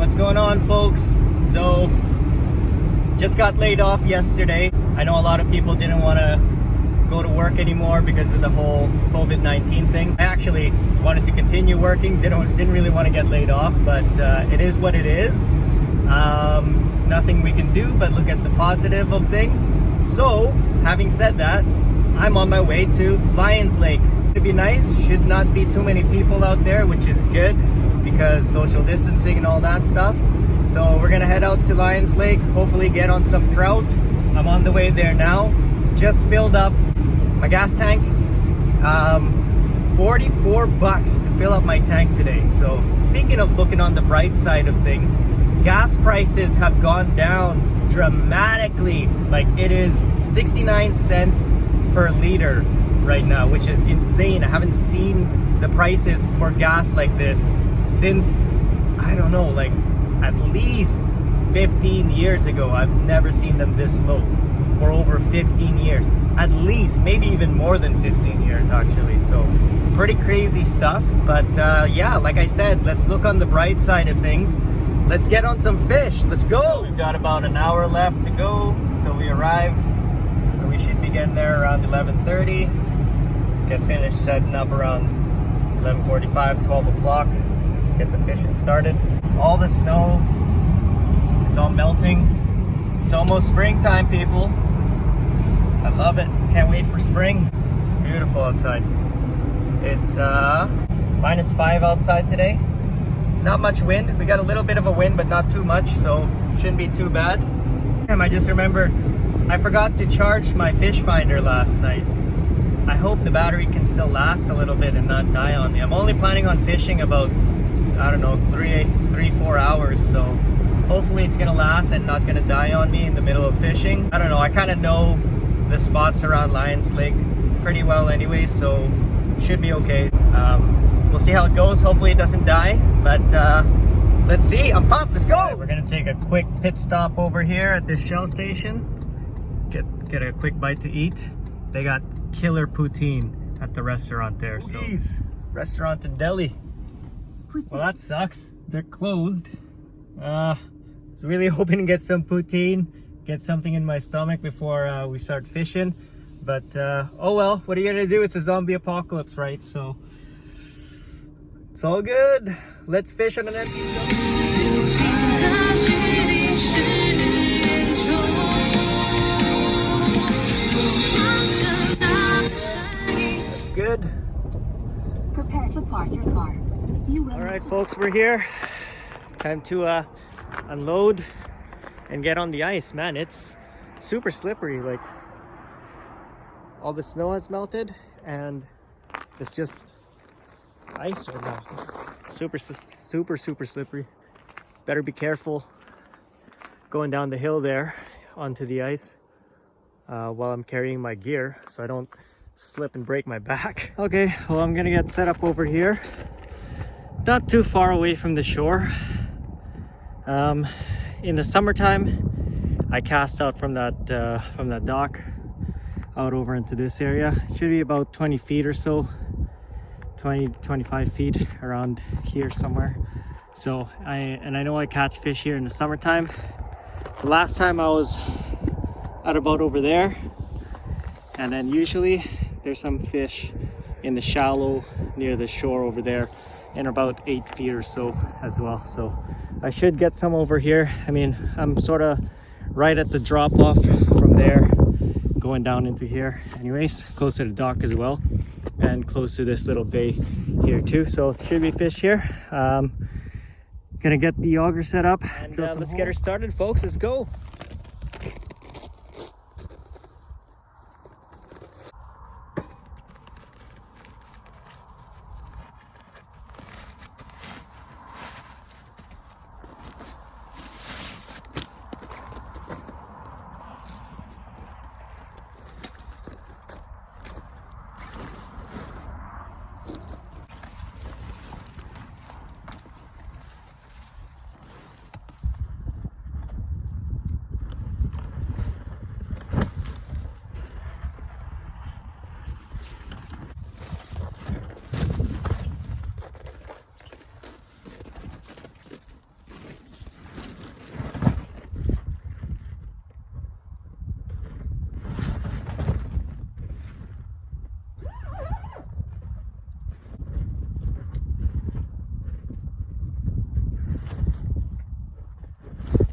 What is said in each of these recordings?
What's going on, folks? So just got laid off yesterday. I know a lot of people didn't want to go to work anymore because of the whole COVID-19 thing. I actually wanted to continue working, didn't really want to get laid off, but it is what it is. Nothing we can do but look at the positive of things. So having said that, I'm on my way to Lions Lake. To be nice, should not be too many people out there, which is good because social distancing and all that stuff. So we're gonna head out to Lions Lake, hopefully get on some trout. I'm on the way there now. Just filled up my gas tank. 44 bucks to fill up my tank today. So speaking of looking on the bright side of things, gas prices have gone down dramatically. Like, it is 69 cents per liter right now, which is insane. I haven't seen the prices for gas like this since, I don't know, like at least 15 years ago. I've never seen them this low for over 15 years. At least, maybe even more than 15 years actually. So pretty crazy stuff. But yeah, like I said, let's look on the bright side of things. Let's get on some fish. Let's go. We've got about an hour left to go till we arrive. So we should be getting there around 11:30. Get finished setting up around 11:45, 12 o'clock. Get the fishing started. All the snow is all melting. It's almost springtime, people. I love it. Can't wait for spring. It's beautiful outside. It's -5 outside today. Not much wind. We got a little bit of a wind, but not too much, so shouldn't be too bad. I just remembered I forgot to charge my fish finder last night. I hope the battery can still last a little bit and not die on me. I'm only planning on fishing about, I don't know, 3-4 hours, so hopefully it's gonna last and not gonna die on me in the middle of fishing. I don't know, I kind of know the spots around Lions Lake pretty well anyway, so should be okay. We'll see how it goes. Hopefully it doesn't die, but let's see. I'm pumped. Let's go. Right, we're gonna take a quick pit stop over here at this Shell station. Get a quick bite to eat. They got killer poutine at the restaurant there. So restaurant and deli. Well, that sucks. They're closed. Was really hoping to get some poutine, get something in my stomach before we start fishing. But oh well, what are you gonna do? It's a zombie apocalypse, right? So it's all good. Let's fish on an empty stomach. That's good. Prepare to park your car. All right, folks, we're here. Time to unload and get on the ice. Man, it's super slippery. Like, all the snow has melted and it's just ice right now. Super slippery. Better be careful going down the hill there onto the ice while I'm carrying my gear so I don't slip and break my back. Okay, well, I'm gonna get set up over here, not too far away from the shore. In the summertime, I cast out from that dock out over into this area. It should be about 20 feet or so, 20-25 feet around here somewhere. So I know I catch fish here in the summertime. The last time I was at about over there, and then usually there's some fish in the shallow near the shore over there in about 8 feet or so as well. So I should get some over here. I mean, I'm sort of right at the drop off from there going down into here anyways, close to the dock as well and close to this little bay here too. So should be fish here. Gonna get the auger set up and let's get her started, folks. Let's go.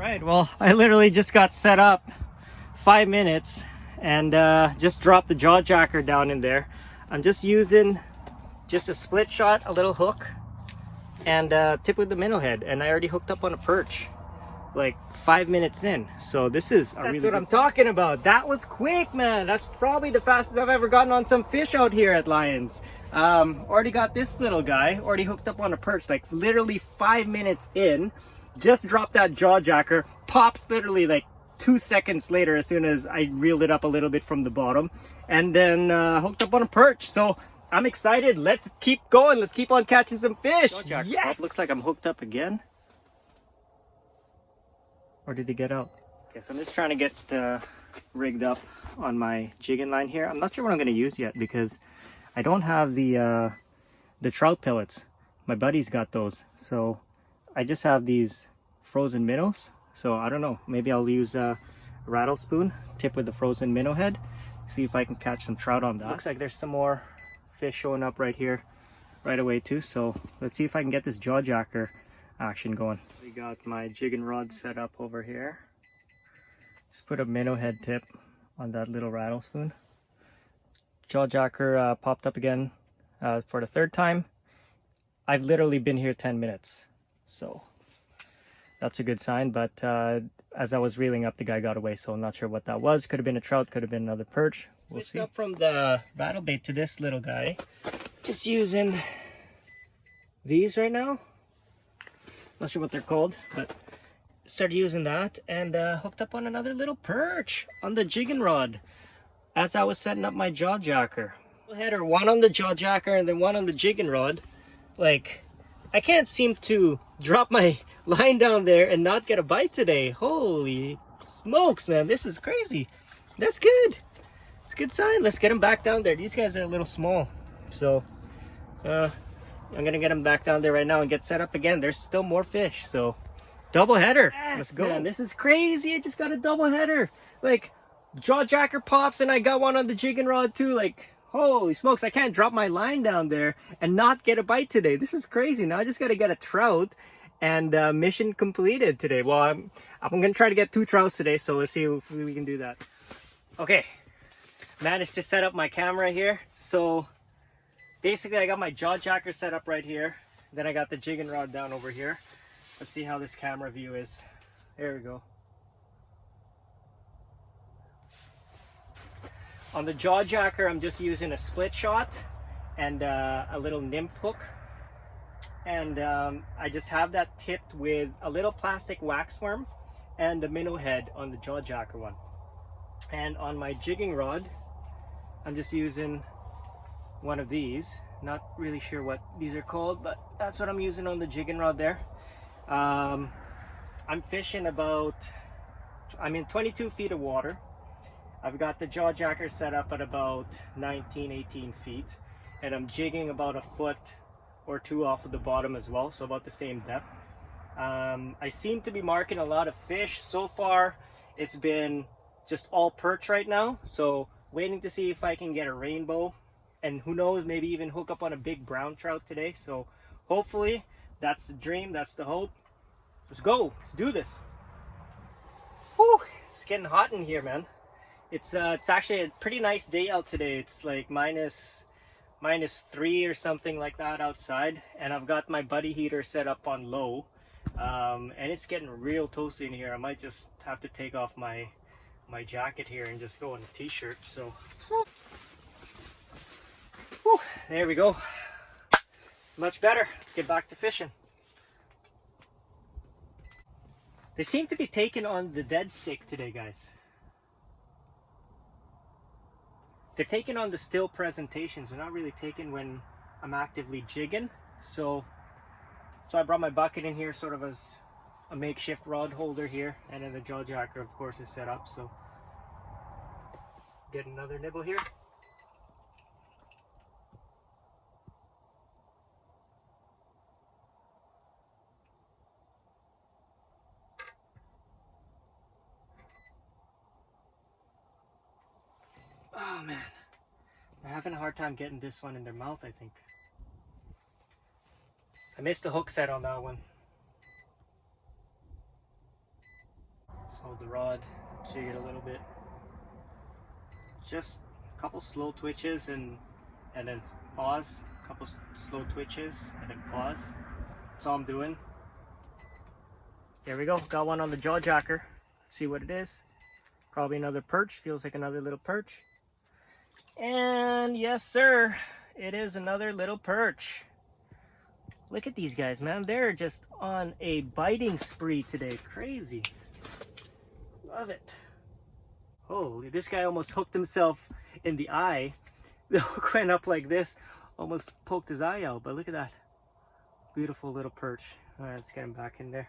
Right, well, I literally just got set up 5 minutes and just dropped the jaw jacker down in there. I'm just using just a split shot, a little hook, and tip with the minnow head, and I already hooked up on a perch like 5 minutes in. So this is that's what I'm talking about. That was quick, man. That's probably the fastest I've ever gotten on some fish out here at Lions. Already got this little guy already hooked up on a perch, like literally 5 minutes in. Just dropped that jaw jacker, pops literally like 2 seconds later as soon as I reeled it up a little bit from the bottom, and then hooked up on a perch. So I'm excited. Let's keep going. Let's keep on catching some fish. Yes! Looks like I'm hooked up again. Or did he get out? Okay, so I'm just trying to get rigged up on my jigging line here. I'm not sure what I'm going to use yet because I don't have the trout pellets. My buddy's got those. So I just have these frozen minnows. So I don't know. Maybe I'll use a rattle spoon, tip with the frozen minnow head. See if I can catch some trout on that. Looks like there's some more fish showing up right here right away too. So let's see if I can get this jaw jacker action going. We got my jigging rod set up over here. Just put a minnow head tip on that little rattle spoon. Jaw jacker popped up again for the 3rd time. I've literally been here 10 minutes, so that's a good sign. But as I was reeling up, the guy got away, so I'm not sure what that was. Could have been a trout, could have been another perch. We'll see. Up from the rattle bait to this little guy. Just using these right now. Not sure what they're called, but started using that and hooked up on another little perch on the jigging rod as I was setting up my jaw jacker. Header, one on the jaw jacker and then one on the jigging rod. Like, I can't seem to drop my line down there and not get a bite today. Holy smokes, man, this is crazy. That's good. It's a good sign. Let's get them back down there. These guys are a little small, so I'm gonna get them back down there right now and get set up again. There's still more fish, so double header. Yes, let's go. Man, this is crazy. I just got a double header. Like, jaw jacker pops and I got one on the jigging rod too. Like, holy smokes, I can't drop my line down there and not get a bite today. This is crazy. Now I just gotta get a trout and mission completed today. Well, I'm gonna try to get 2 trouts today, so let's see if we can do that. Okay, managed to set up my camera here. So basically I got my jaw jacker set up right here. Then I got the jigging rod down over here. Let's see how this camera view is. There we go. On the jaw jacker, I'm just using a split shot and a little nymph hook. And I just have that tipped with a little plastic wax worm and the minnow head on the jaw jacker one. And on my jigging rod, I'm just using one of these. Not really sure what these are called, but that's what I'm using on the jigging rod there. I'm fishing about, I'm in 22 feet of water. I've got the jaw jacker set up at about 19, 18 feet, and I'm jigging about a foot or 2 off of the bottom as well, so about the same depth. I seem to be marking a lot of fish. So far, it's been just all perch right now, so waiting to see if I can get a rainbow, and who knows, maybe even hook up on a big brown trout today. So hopefully, that's the dream, that's the hope. Let's go, let's do this. Whew, it's getting hot in here, man. It's actually a pretty nice day out today. It's like minus 3 or something like that outside, and I've got my buddy heater set up on low, and it's getting real toasty in here. I might just have to take off my jacket here and just go in a t-shirt. So whew, there we go, much better. Let's get back to fishing. They seem to be taking on the dead stick today, guys. They're taking on the still presentations. They're not really taking when I'm actively jigging. So I brought my bucket in here sort of as a makeshift rod holder here, and then the jaw jacker, of course, is set up. So get another nibble here. Oh man, I'm having a hard time getting this one in their mouth, I think. I missed the hook set on that one. Hold the rod, jig it a little bit. Just a couple slow twitches and then pause. A couple slow twitches and then pause. That's all I'm doing. There we go. Got one on the jaw jacker. See what it is. Probably another perch. Feels like another little perch. And yes, sir, it is another little perch. Look at these guys, man. They're just on a biting spree today. Crazy. Love it. Holy, this guy almost hooked himself in the eye. The hook went up like this, almost poked his eye out, but look at that. Beautiful little perch. All right, let's get him back in there.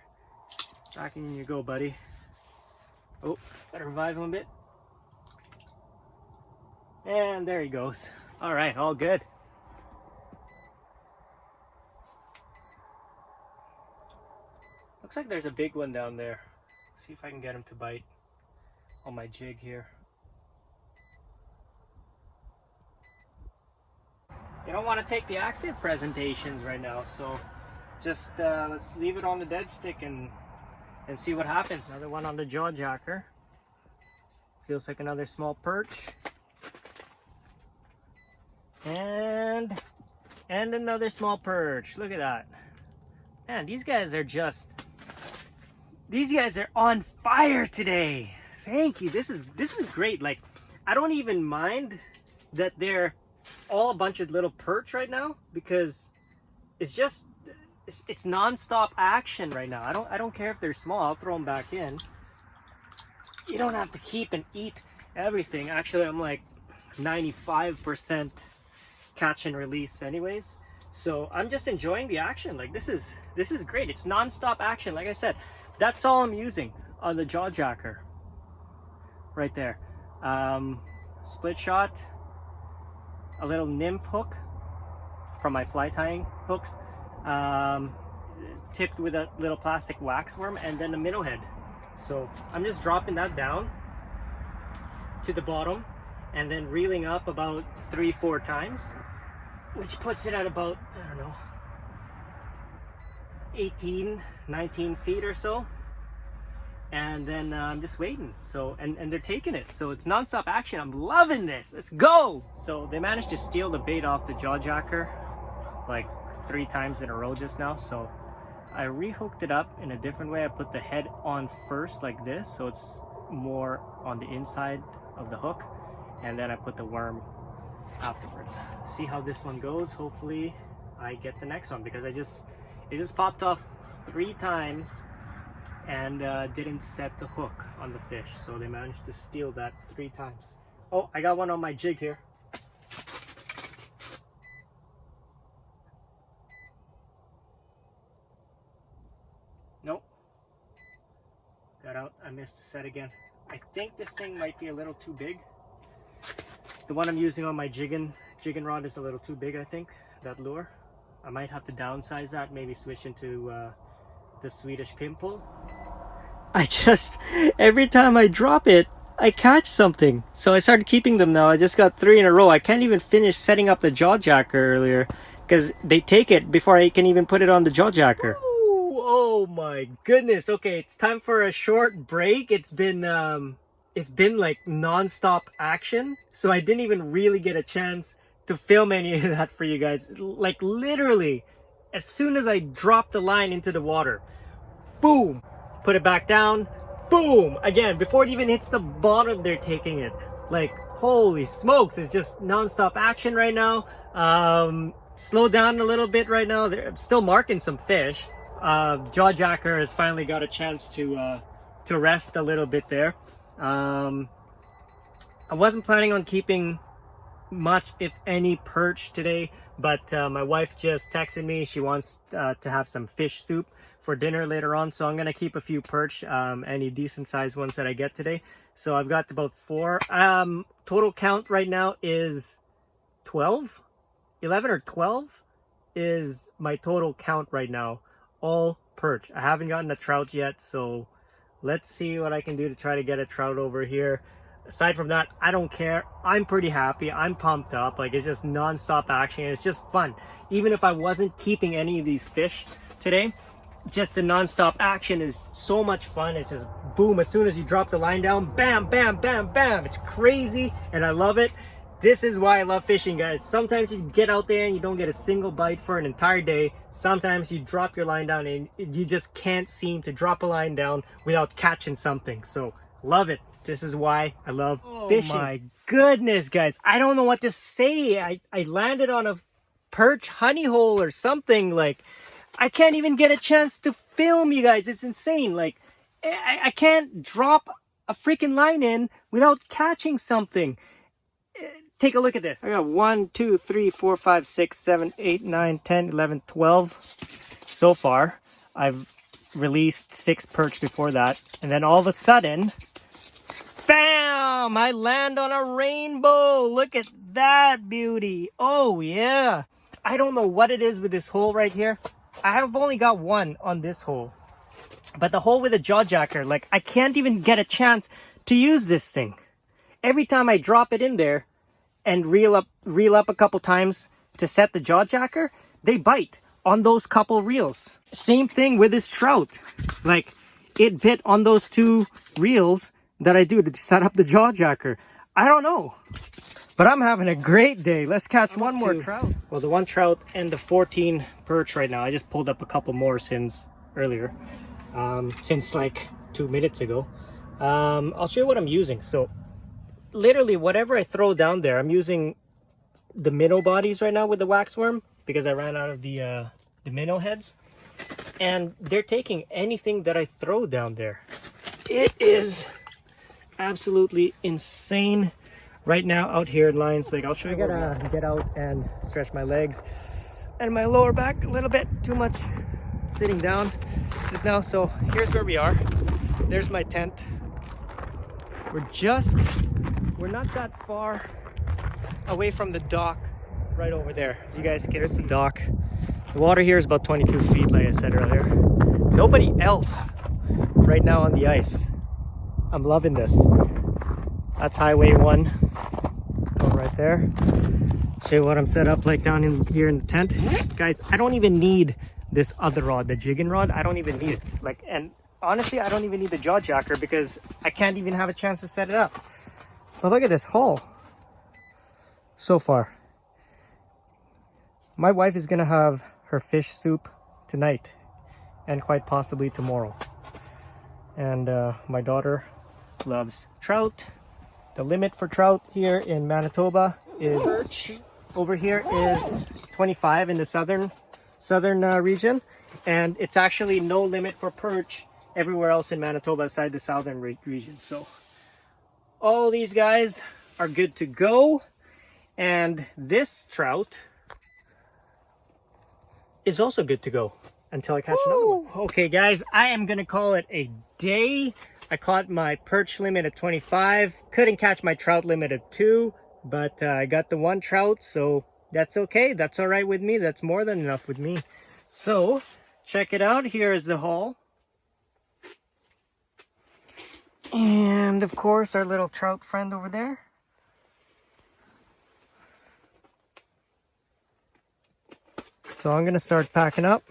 Back in you go, buddy. Oh, gotta revive him a bit. And there he goes. All right, all good. Looks like there's a big one down there. See if I can get him to bite on my jig here. They don't want to take the active presentations right now, so just let's leave it on the dead stick and see what happens. Another one on the jaw jacker. Feels like another small perch. And another small perch. Look at that. Man, these guys are on fire today. Thank you. This is great. Like, I don't even mind that they're all a bunch of little perch right now, because it's non-stop action right now. I don't care if they're small. I'll throw them back in. You don't have to keep and eat everything. Actually, I'm like 95% catch and release anyways. So I'm just enjoying the action. Like, this is great. It's non-stop action. Like I said, that's all I'm using on the jaw jacker right there. Split shot, a little nymph hook from my fly tying hooks, tipped with a little plastic wax worm, and then a minnow head. So I'm just dropping that down to the bottom and then reeling up about 3-4 times, which puts it at about, I don't know, 18-19 feet or so. And then I'm just waiting. So and they're taking it. So it's non-stop action. I'm loving this. Let's go. So they managed to steal the bait off the jaw jacker like 3 times in a row just now. So I rehooked it up in a different way. I put the head on first like this, so it's more on the inside of the hook, and then I put the worm afterwards. See how this one goes. Hopefully I get the next one, because it just popped off 3 times and didn't set the hook on the fish, so they managed to steal that 3 times. Oh, I got one on my jig here. Nope, got out. I missed the set again. I think this thing might be a little too big. The one I'm using on my jigging rod is a little too big, I think, that lure. I might have to downsize that, maybe switch into the Swedish pimple. Every time I drop it, I catch something. So I started keeping them now. I just got 3 in a row. I can't even finish setting up the jaw jacker earlier, because they take it before I can even put it on the jaw jacker. Ooh, oh my goodness. Okay, it's time for a short break. It's been like non-stop action, so I didn't even really get a chance to film any of that for you guys. Like, literally, as soon as I drop the line into the water, boom, put it back down, boom, again, before it even hits the bottom, they're taking it. Like, holy smokes, it's just non-stop action right now. Slow down a little bit right now. They're still marking some fish. Jaw jacker has finally got a chance to rest a little bit there. I wasn't planning on keeping much, if any, perch today, but my wife just texted me. She wants to have some fish soup for dinner later on, so I'm gonna keep a few perch, any decent sized ones that I get today. So I've got about 4. Total count right now is 12. 11 or 12 is my total count right now, all perch. I haven't gotten a trout yet, so let's see what I can do to try to get a trout over here. Aside from that, I don't care. I'm pretty happy. I'm pumped up. Like, it's just non-stop action. It's just fun. Even if I wasn't keeping any of these fish today, just the non-stop action is so much fun. It's just boom, as soon as you drop the line down, bam, bam, bam, bam. It's crazy and I love it. This is why I love fishing, guys. Sometimes you get out there and you don't get a single bite for an entire day. Sometimes you drop your line down and you just can't seem to drop a line down without catching something. So love it. This is why I love fishing. Oh my goodness, guys. I don't know what to say. I landed on a perch honey hole or something. Like, I can't even get a chance to film, you guys. It's insane. Like, I can't drop a freaking line in without catching something. Take a look at this. I got 1, 2, 3, 4, 5, 6, 7, 8, 9, 10, 11, 12 so far. I've released 6 perch before that. And then all of a sudden, bam! I land on a rainbow. Look at that beauty. Oh, yeah. I don't know what it is with this hole right here. I have only got one on this hole. But the hole with the jaw jacker, like, I can't even get a chance to use this thing. Every time I drop it in there and reel up a couple times to set the jaw jacker, they bite on those couple reels. Same thing with this trout. Like, it bit on those 2 reels that I do to set up the jaw jacker. I don't know. But I'm having a great day. Let's catch one more trout. Well, the 1 trout and the 14 perch right now. I just pulled up a couple more since earlier. Since like 2 minutes ago. I'll show you what I'm using. So literally whatever I throw down there, I'm using the minnow bodies right now with the waxworm because I ran out of the minnow heads. And they're taking anything that I throw down there. It is absolutely insane right now out here in Lions Lake. I'll show you. I gotta get out and stretch my legs and my lower back a little bit. Too much sitting down just now. So here's where we are. There's my tent. We're not that far away from the dock right over there. As you guys can, there's the dock. The water here is about 22 feet, like I said earlier. Nobody else right now on the ice. I'm loving this. That's Highway 1. Going right there. Show you what I'm set up like down in here in the tent. Guys, I don't even need this other rod, the jigging rod. I don't even need it. Like, and honestly, I don't even need the jaw jacker because I can't even have a chance to set it up. But look at this haul so far. My wife is gonna have her fish soup tonight and quite possibly tomorrow. And my daughter loves trout. The limit for trout here in Manitoba is Perch. Over here is 25 in the southern region, and it's actually no limit for perch everywhere else in Manitoba aside the southern region. So all these guys are good to go, and this trout is also good to go until I catch another one. Okay guys, I am gonna call it a day. I caught my perch limit at 25, couldn't catch my trout limit at 2, but I got the 1 trout, so that's okay. That's all right with me. That's more than enough with me. So check it out. Here is the haul. And of course, our little trout friend over there. So I'm gonna start packing up.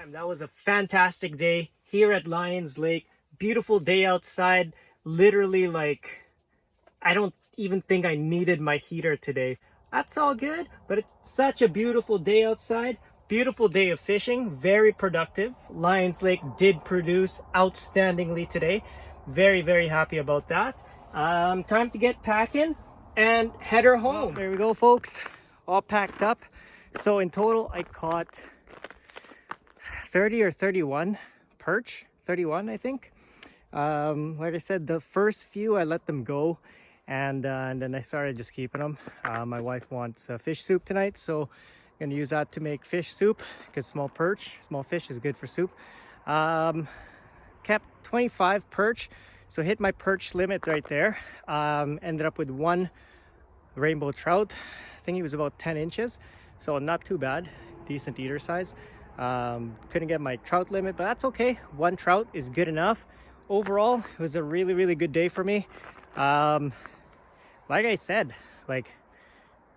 That was a fantastic day here at Lions Lake. Beautiful day outside. Literally, like, I don't even think I needed my heater today. That's all good, but it's such a beautiful day outside. Beautiful day of fishing. Very productive. Lions Lake did produce outstandingly today. Very, very happy about that. Time to get packing and head her home. Well, there we go, folks. All packed up. So in total, I caught 30 or 31 perch. 31, I think. Like I said, the first few I let them go, and then I started just keeping them. My wife wants fish soup tonight, so I'm gonna use that to make fish soup because small fish is good for soup. Kept 25 perch, so hit my perch limit right there. Ended up with 1 rainbow trout. I think he was about 10 inches, so not too bad. Decent eater size. Couldn't get my trout limit, but that's okay. 1 trout is good enough. Overall, it was a really, really good day for me. Like I said, like,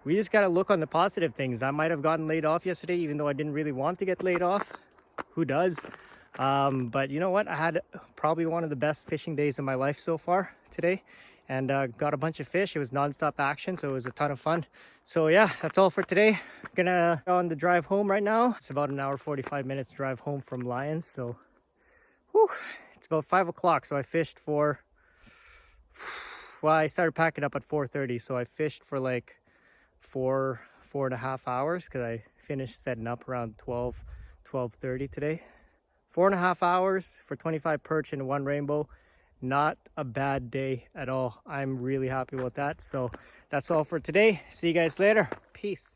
we just gotta look on the positive things. I might have gotten laid off yesterday, even though I didn't really want to get laid off. who does? But you know what? I had probably one of the best fishing days of my life so far today, and got a bunch of fish. It was non-stop action, so it was a ton of fun. So yeah, that's all for today. Gonna go on the drive home right now. It's about an hour 45 minutes drive home from Lyons. So whew, it's about 5 o'clock. So I fished for, well, I started packing up at 4:30. So I fished for like four and a half hours, because I finished setting up around 12:30 today. 4.5 hours for 25 perch and 1 rainbow. Not a bad day at all. I'm really happy with that. So that's all for today. See you guys later. Peace.